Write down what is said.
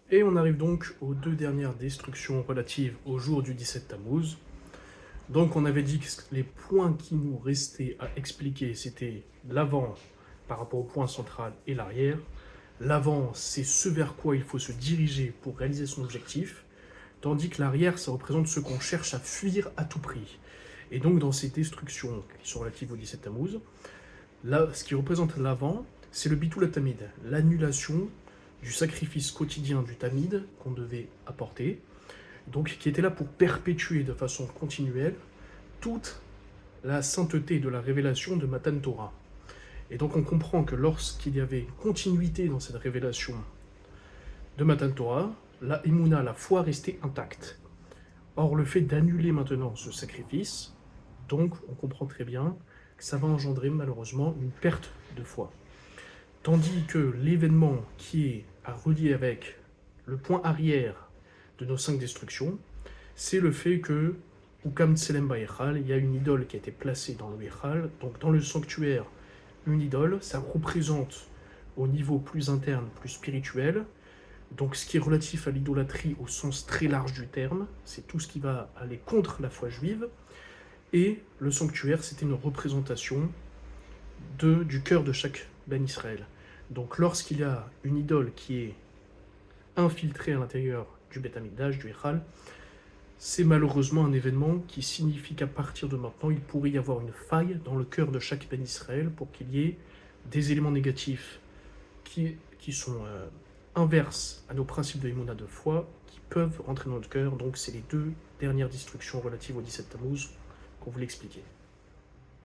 Et on arrive donc aux deux dernières destructions relatives au jour du 17 Tammuz. Donc on avait dit que les points qui nous restaient à expliquer, c'était l'avant par rapport au point central et l'arrière. L'avant, c'est ce vers quoi il faut se diriger pour réaliser son objectif, tandis que l'arrière, ça représente ce qu'on cherche à fuir à tout prix. Et donc dans ces destructions qui sont relatives au 17 Tammuz, là, ce qui représente l'avant, c'est le bitul tamid, l'annulation du sacrifice quotidien du tamid qu'on devait apporter, donc qui était là pour perpétuer de façon continuelle toute la sainteté de la révélation de Matan Torah. Et donc on comprend que lorsqu'il y avait une continuité dans cette révélation de Matan Torah, la Emouna, la foi restait intacte. Or le fait d'annuler maintenant ce sacrifice, donc on comprend très bien que ça va engendrer malheureusement une perte de foi. Tandis que l'événement qui est à relier avec le point arrière de nos 5 destructions, c'est le fait que, Ukam Tselem Ba'echal, il y a une idole qui a été placée dans le Echal, donc dans le sanctuaire, une idole, ça représente au niveau plus interne, plus spirituel, donc ce qui est relatif à l'idolâtrie au sens très large du terme, c'est tout ce qui va aller contre la foi juive, et le sanctuaire, c'était une représentation du cœur de chaque Ben Israël. Donc lorsqu'il y a une idole qui est infiltrée à l'intérieur du Beth Amikdash, du Echal, c'est malheureusement un événement qui signifie qu'à partir de maintenant, il pourrait y avoir une faille dans le cœur de chaque Ben Israël pour qu'il y ait des éléments négatifs qui sont inverses à nos principes de Emouna de foi, qui peuvent rentrer dans notre cœur. Donc c'est les deux dernières destructions relatives au 17 Tammuz qu'on voulait expliquer.